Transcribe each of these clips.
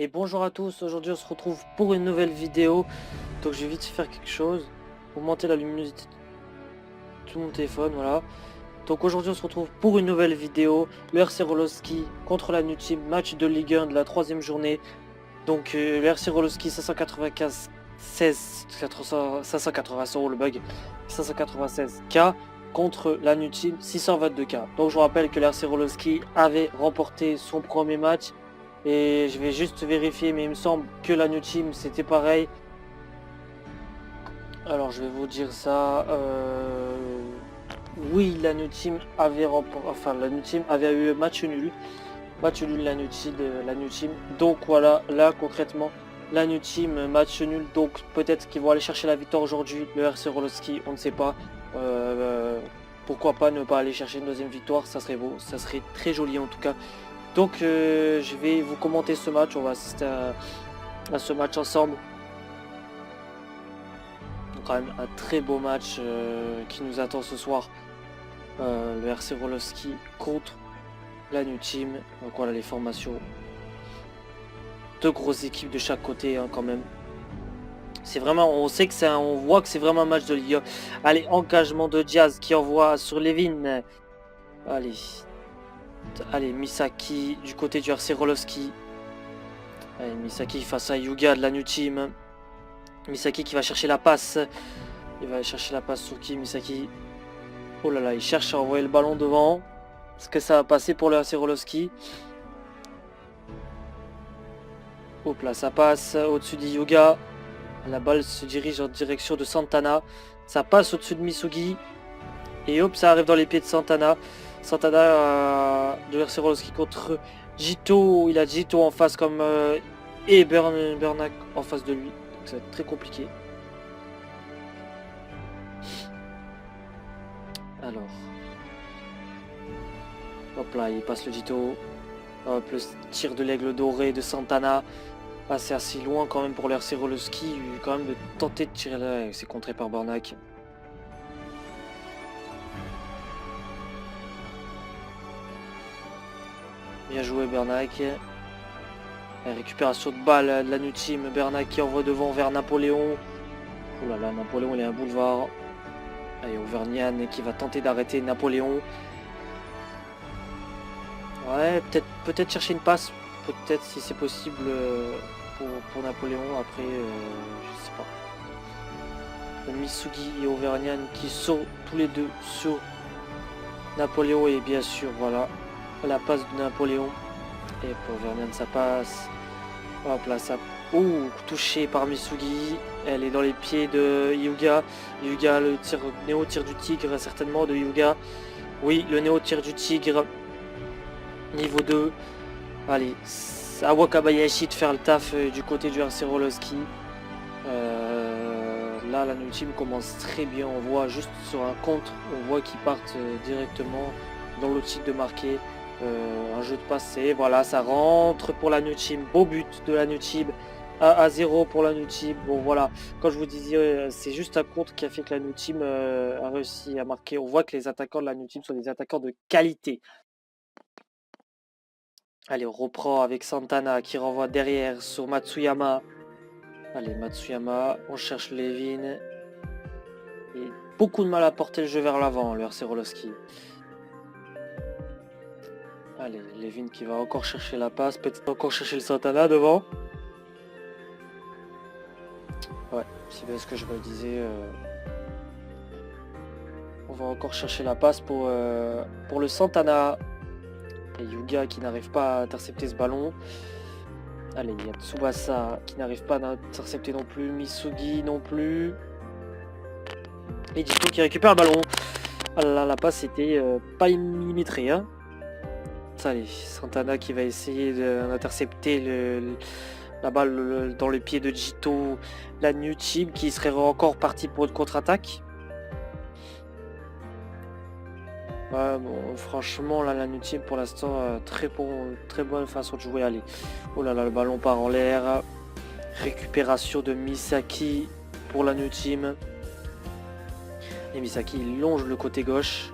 Et bonjour à tous, aujourd'hui on se retrouve pour une nouvelle vidéo. Donc je vais vite faire quelque chose, augmenter la luminosité de tout mon téléphone, voilà. Donc aujourd'hui on se retrouve pour une nouvelle vidéo, le RC Rolowski contre la Team, match de Ligue 1 de la troisième journée. Donc le RC Rolowski 595 16 400 580 le bug 596K contre la Team 622K. Donc je vous rappelle que le RC Rolowski avait remporté son premier match. Et je vais juste vérifier, mais il me semble que la Team c'était pareil. Alors je vais vous dire ça. Oui, la Team avait avait eu match nul. Match nul la Team. Donc voilà, là concrètement, la Team match nul. Donc peut-être qu'ils vont aller chercher la victoire aujourd'hui. Le RC Rolowski, on ne sait pas. Pourquoi pas ne pas aller chercher une deuxième victoire, ça serait beau, ça serait très joli en tout cas. Donc je vais vous commenter ce match, on va assister à ce match ensemble. Donc quand même un très beau match qui nous attend ce soir. Le RC Rolowski contre la Team. Donc voilà les formations. Deux grosses équipes de chaque côté hein, quand même. C'est vraiment, on sait que c'est on voit que c'est vraiment un match de Ligue 1. Allez, engagement de Diaz qui envoie sur Levin. Allez, Misaki du côté du RC Rolowski. Allez, Misaki face à Yuga de la Team. Misaki qui va chercher la passe. Il va chercher la passe sur qui Misaki. Oh là là, il cherche à envoyer le ballon devant. Est-ce que ça va passer pour le RC Rolowski? Hop là, ça passe au-dessus d'Hyuga. La balle se dirige en direction de Santana. Ça passe au-dessus de Misugi. Et hop, ça arrive dans les pieds de Santana. Santana de RC Rolowski contre Jito. Il a Jito en face comme et Bernac en face de lui. Donc ça va être très compliqué. Alors. Hop là, il passe le Jito. Hop, le tir de l'aigle doré de Santana. Ah, c'est assez loin quand même pour le RC Rolowski. Quand même de tenter de tirer là. C'est contré par Bernac. Bien joué Bernac. Récupération de balle de la Team. Bernac qui envoie devant vers Napoléon. Oh là là, Napoléon il est un boulevard. Allez, Auvergnat qui va tenter d'arrêter Napoléon. Ouais, peut-être chercher une passe. Peut-être si c'est possible pour Napoléon. Après, je sais pas. Misugi et Auvergnat qui sont tous les deux sur Napoléon. Et bien sûr, voilà, la passe de Napoléon. Et pour Vernon ça passe. Hop là ça. Ouh, touché par Misugi. Elle est dans les pieds de Hyuga. Hyuga, le tir néo tir du tigre certainement de Hyuga. Oui, le néo tir du tigre. Niveau 2. Allez, à Wakabayashi de faire le taf du côté du RC Rolowski. Là la Team commence très bien. On voit juste sur un contre, on voit qu'ils partent directement dans l'optique de marquer. Un jeu de passe, et voilà, ça rentre pour la Team. Beau but de la Team. À 0 pour la Team. Bon voilà, quand je vous disais, c'est juste un contre qui a fait que la Team a réussi à marquer. On voit que les attaquants de la Team sont des attaquants de qualité. Allez, on reprend avec Santana qui renvoie derrière sur Matsuyama. Allez, Matsuyama, on cherche Levin. Et beaucoup de mal à porter le jeu vers l'avant, le RC Rolowski. Allez, Levin qui va encore chercher la passe, peut-être encore chercher le Santana devant. Ouais, c'est bien ce que je me disais. On va encore chercher la passe pour le Santana. Et Yuga qui n'arrive pas à intercepter ce ballon. Allez, il y a Tsubasa qui n'arrive pas à intercepter non plus. Misugi non plus. Et Jito qui récupère le ballon. Ah là, la passe était pas millimétrée. Hein. Allez, Santana qui va essayer d'intercepter la balle dans les pieds de Jito. La Team qui serait encore partie pour une contre-attaque. Ouais, bon, franchement, là, la Team pour l'instant, très bonne façon de jouer. Allez, oh là là, le ballon part en l'air. Récupération de Misaki pour la Team. Et Misaki il longe le côté gauche.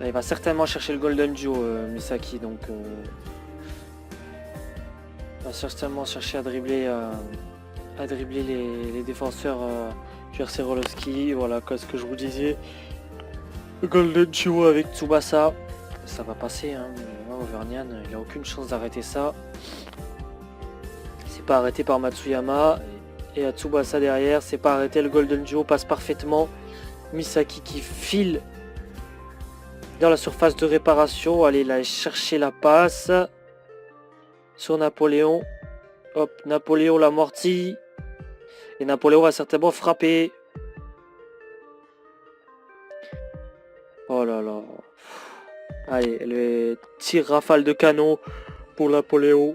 Il va certainement chercher le Golden Duo, Misaki. Donc, va certainement chercher à dribbler les défenseurs du RC Rolowski. Voilà, comme ce que je vous disais. Golden Duo avec Tsubasa. Ça va passer, hein, mais Auvergnat, il a aucune chance d'arrêter ça. C'est pas arrêté par Matsuyama. Et à Tsubasa derrière, c'est pas arrêté. Le Golden Duo passe parfaitement. Misaki qui file dans la surface de réparation. Allez, il a cherché la passe. Sur Napoléon. Hop, Napoléon l'amorti. Et Napoléon va certainement frapper. Oh là là. Allez, le tir rafale de canon pour Napoléon.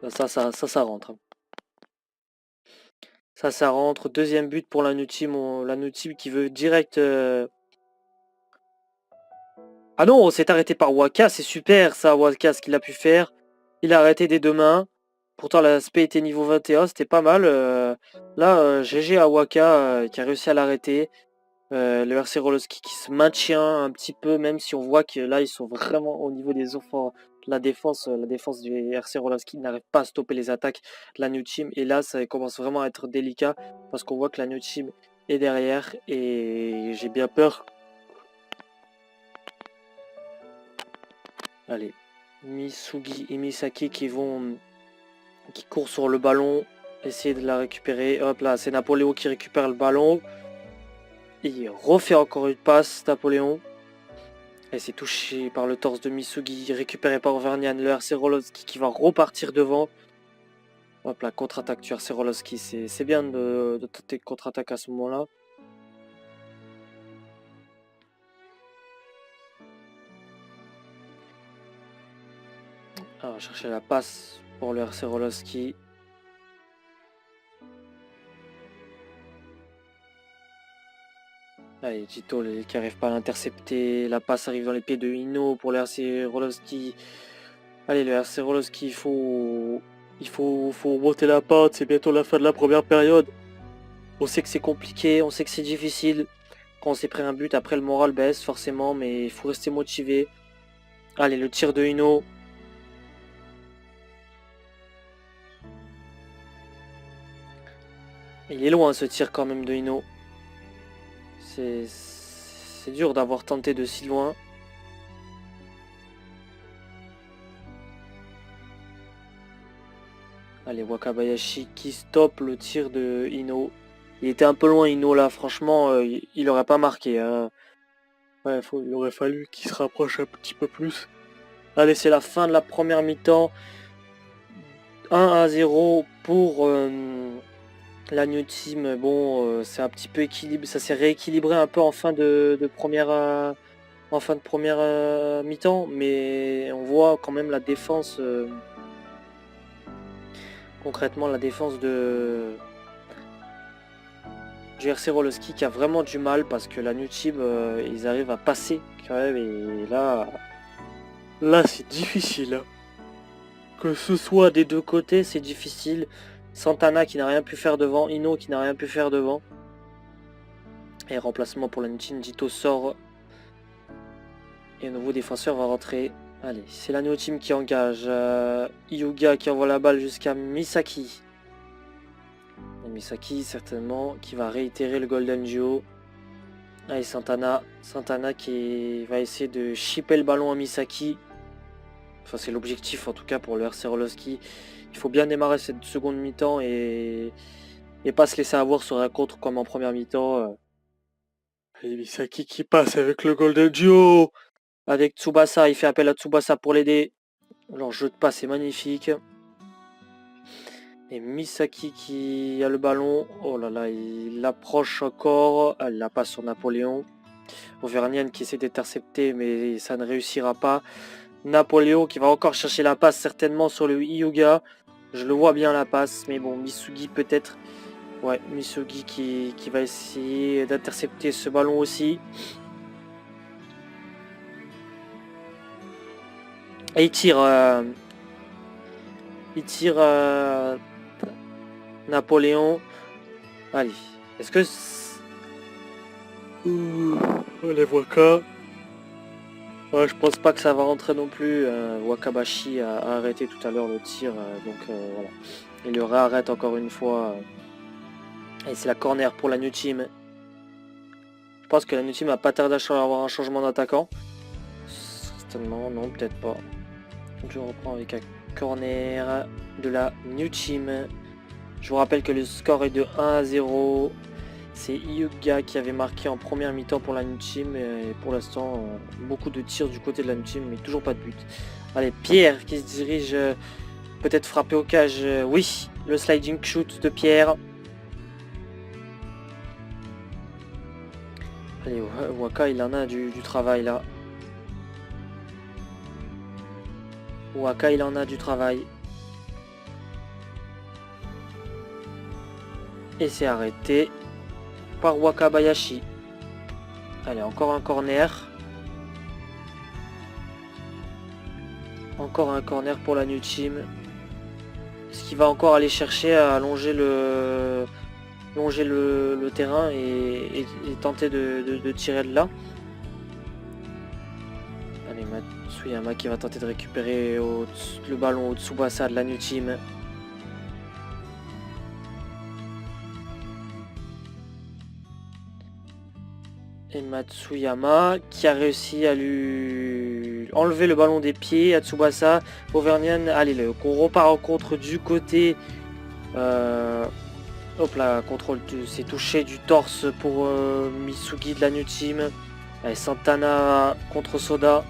Ça rentre. Ça rentre. Deuxième but pour la Team. La Team qui veut direct... Ah non, c'est arrêté par Waka. C'est super ça, Waka, ce qu'il a pu faire. Il a arrêté des deux mains. Pourtant, l'aspect était niveau 21. C'était pas mal. Là, GG à Waka qui a réussi à l'arrêter. Le RC Rolowski qui se maintient un petit peu, même si on voit que là, ils sont vraiment au niveau des offres. La défense du RC Rolowski n'arrive pas à stopper les attaques de la New Team. Et là, ça commence vraiment à être délicat parce qu'on voit que la New Team est derrière. Et j'ai bien peur. Allez, Misugi et Misaki qui courent sur le ballon, essayer de la récupérer. Hop là, c'est Napoléon qui récupère le ballon. Il refait encore une passe, Napoléon. Et c'est touché par le torse de Misugi, récupéré par Auvergnat. Le RC Rolowski qui va repartir devant. Hop là, contre-attaque du RC Rolowski. C'est bien de tenter contre-attaque à ce moment-là. Alors, chercher la passe pour le RC Rolowski. Allez, Jito qui n'arrive pas à l'intercepter. La passe arrive dans les pieds de Hino pour le RC Rolowski. Allez, le RC Rolowski, il faut monter la pente. C'est bientôt la fin de la première période. On sait que c'est compliqué, on sait que c'est difficile. Quand on s'est pris un but, après le moral baisse forcément, mais il faut rester motivé. Allez, le tir de Hino. Il est loin ce tir quand même de Hino. C'est dur d'avoir tenté de si loin. Allez, Wakabayashi qui stoppe le tir de Hino. Il était un peu loin Hino là, franchement, il aurait pas marqué. Hein. Ouais, il aurait fallu qu'il se rapproche un petit peu plus. Allez, c'est la fin de la première mi-temps. 1-0 pour la New Team. Bon, c'est un petit peu équilibré. Ça s'est rééquilibré un peu en fin de première mi-temps, mais on voit quand même la défense. Concrètement, la défense du RC Rolowski qui a vraiment du mal parce que la New Team, ils arrivent à passer quand même. Et là c'est difficile. Que ce soit des deux côtés, c'est difficile. Santana qui n'a rien pu faire devant, Hino qui n'a rien pu faire devant. Et remplacement pour la New Team, Jito sort. Et un nouveau défenseur va rentrer. Allez, c'est la New Team qui engage. Hyuga qui envoie la balle jusqu'à Misaki. Et Misaki certainement qui va réitérer le Golden Duo. Allez, Santana qui va essayer de chipper le ballon à Misaki. Enfin, c'est l'objectif en tout cas pour le RC Rolowski. Il faut bien démarrer cette seconde mi-temps et pas se laisser avoir sur un contre comme en première mi-temps. Et Misaki qui passe avec le Golden Duo. Avec Tsubasa, il fait appel à Tsubasa pour l'aider. Leur jeu de passe est magnifique. Et Misaki qui a le ballon. Oh là là, il approche encore. Elle la passe sur Napoléon. Auvergnat qui essaie d'intercepter mais ça ne réussira pas. Napoléon qui va encore chercher la passe certainement sur le Hyuga. Je le vois bien la passe, mais bon, Misugi peut-être. Ouais, Misugi qui va essayer d'intercepter ce ballon aussi. Et il tire Napoléon. Allez, est-ce que... On les voit qu'à... Ouais, je pense pas que ça va rentrer non plus. Wakabayashi a arrêté tout à l'heure le tir, donc voilà. Il le réarrête encore une fois. Et c'est la corner pour la New Team. Je pense que la New Team a pas tardé à avoir un changement d'attaquant. Certainement, non, peut-être pas. Je reprends avec un corner de la New Team. Je vous rappelle que le score est de 1-0. C'est Hyuga qui avait marqué en première mi-temps pour la New Team. Et pour l'instant, beaucoup de tirs du côté de la New Team, mais toujours pas de but. Allez, Pierre qui se dirige, peut-être frapper au cage. Oui, le sliding shoot de Pierre. Allez, Waka, il en a du travail là. Waka, il en a du travail. Et c'est arrêté par Wakabayashi. Allez, encore un corner. Encore un corner pour la New Team. Est-ce qu'il va encore aller chercher à longer le terrain et tenter de tirer de là? Allez, Matsuyama qui va tenter de récupérer le ballon au Tsubasa de la New Team. Et Matsuyama qui a réussi à lui enlever le ballon des pieds à Tsubasa. Auvergnane, allez, qu'on repart en contre du côté. Hop là, contrôle, c'est touché du torse pour Misugi de la New Team. Allez, Santana contre Soda.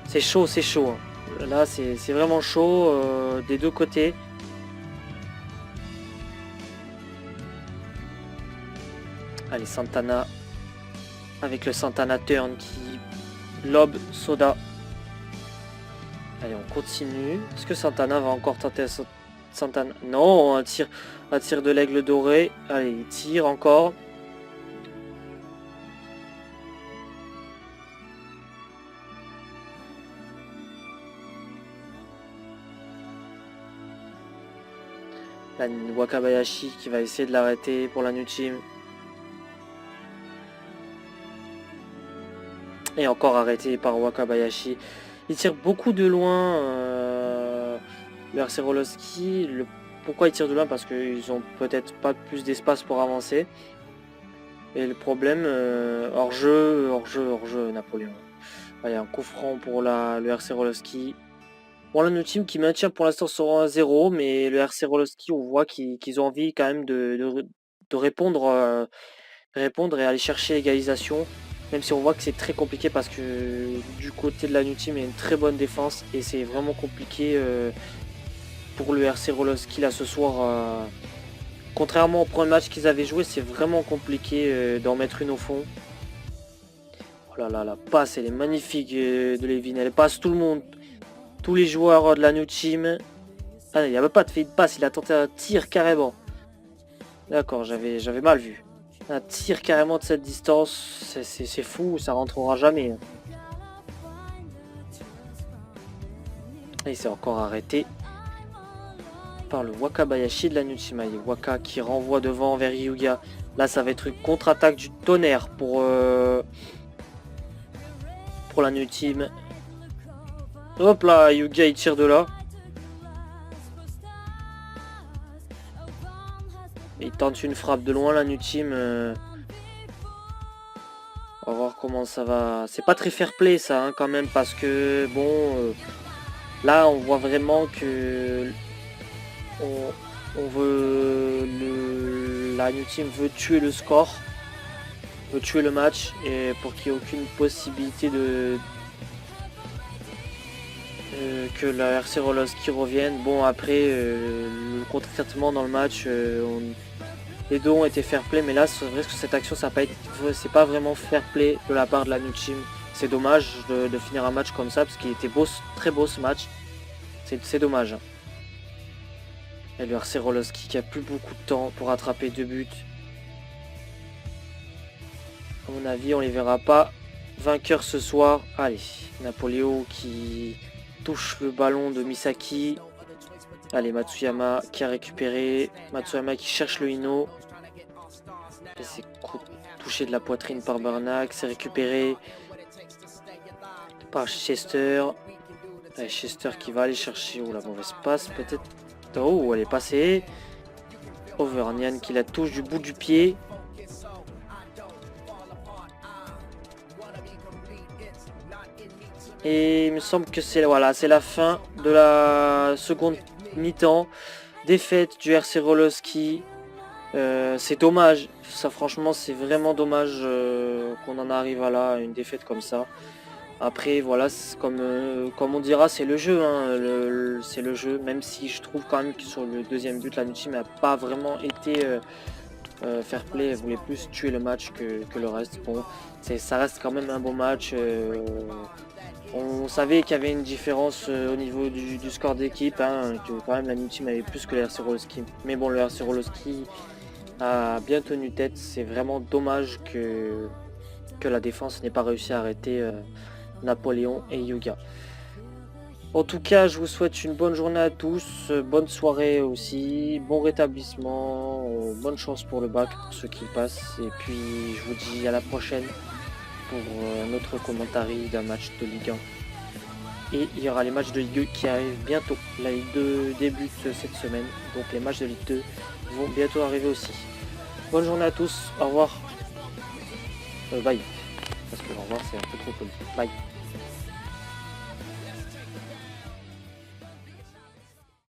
C'est chaud, c'est chaud. Hein. Là, c'est vraiment chaud des deux côtés. Allez, Santana avec le Santana Turn qui lobe Soda. Allez, on continue. Est-ce que Santana va encore tenter Santana? Non, un tir de l'aigle doré. Allez, il tire encore. La Wakabayashi qui va essayer de l'arrêter pour la New Team. Et encore arrêté par Wakabayashi. Il tire beaucoup de loin. Le RC Roloski. Pourquoi il tire de loin? Parce qu'ils ont peut-être pas plus d'espace pour avancer. Et le problème, hors-jeu, Napoléon. Allez, un coup franc pour le RC Roloski. Bon, la New Team qui maintient pour l'instant sur 1-0, mais le RC Roloski, on voit qu'ils ont envie quand même de répondre, et aller chercher l'égalisation. Même si on voit que c'est très compliqué parce que du côté de la New Team, il y a une très bonne défense et c'est vraiment compliqué pour le RC Roloski là ce soir. Contrairement au premier match qu'ils avaient joué, c'est vraiment compliqué d'en mettre une au fond. Oh là là, la passe, elle est magnifique de Levin. Elle passe tout le monde, tous les joueurs de la New Team. Ah, il n'y avait pas de fait de passe, il a tenté un tir carrément. D'accord, j'avais mal vu. Un tir carrément de cette distance, c'est fou, ça rentrera jamais. Et c'est encore arrêté par le Wakabayashi de la New Team. Waka qui renvoie devant vers Hyuga. Là, ça va être une contre-attaque du tonnerre pour la New Team. Hop là, Hyuga il tire de là. Il tente une frappe de loin la New Team. On va voir comment ça va. C'est pas très fair play ça hein, quand même parce que bon là on voit vraiment que on veut la New Team veut tuer le score, veut tuer le match et pour qu'il n'y ait aucune possibilité que la RC Roloski revienne. Bon après le contre-traitement dans le match les deux ont été fair play, mais là c'est vrai que cette action c'est pas vraiment fair play de la part de la New Team. C'est dommage de finir un match comme ça parce qu'il était beau, très beau ce match. C'est dommage. Et le RC Roloski qui a plus beaucoup de temps pour attraper 2 buts. À mon avis on les verra pas vainqueurs ce soir. Allez, Napoléon qui touche le ballon de Misaki. Allez, Matsuyama qui a récupéré. Matsuyama qui cherche le Hino. Et c'est touché de la poitrine par Barnac, c'est récupéré par Chester. Chester qui va aller chercher la mauvaise passe peut-être. Oh, elle est passée. Overnian qui la touche du bout du pied. Et il me semble que c'est la fin de la seconde mi-temps. Défaite du RC Rolowski. C'est dommage. Ça franchement c'est vraiment dommage qu'on en arrive à là, une défaite comme ça. Après voilà, comme on dira, c'est le jeu, hein, c'est le jeu, même si je trouve quand même que sur le deuxième but, la team n'a pas vraiment été fair play, elle voulait plus tuer le match que le reste. Bon, ça reste quand même un bon match. On savait qu'il y avait une différence au niveau du score d'équipe, hein, que quand même la team avait plus que le RC Rolowski. Mais bon, le RC Rolowski a bien tenu tête, c'est vraiment dommage que la défense n'ait pas réussi à arrêter Napoléon et Yuga. En tout cas, je vous souhaite une bonne journée à tous, bonne soirée aussi, bon rétablissement, bonne chance pour le bac pour ceux qui passent. Et puis je vous dis à la prochaine pour un autre commentaire d'un match de Ligue 1. Et il y aura les matchs de Ligue 2 qui arrivent bientôt. La Ligue 2 débute cette semaine, donc les matchs de Ligue 2 vont bientôt arriver aussi. Bonne journée à tous, au revoir. Bye. Parce que au revoir c'est un peu trop poli. Bye.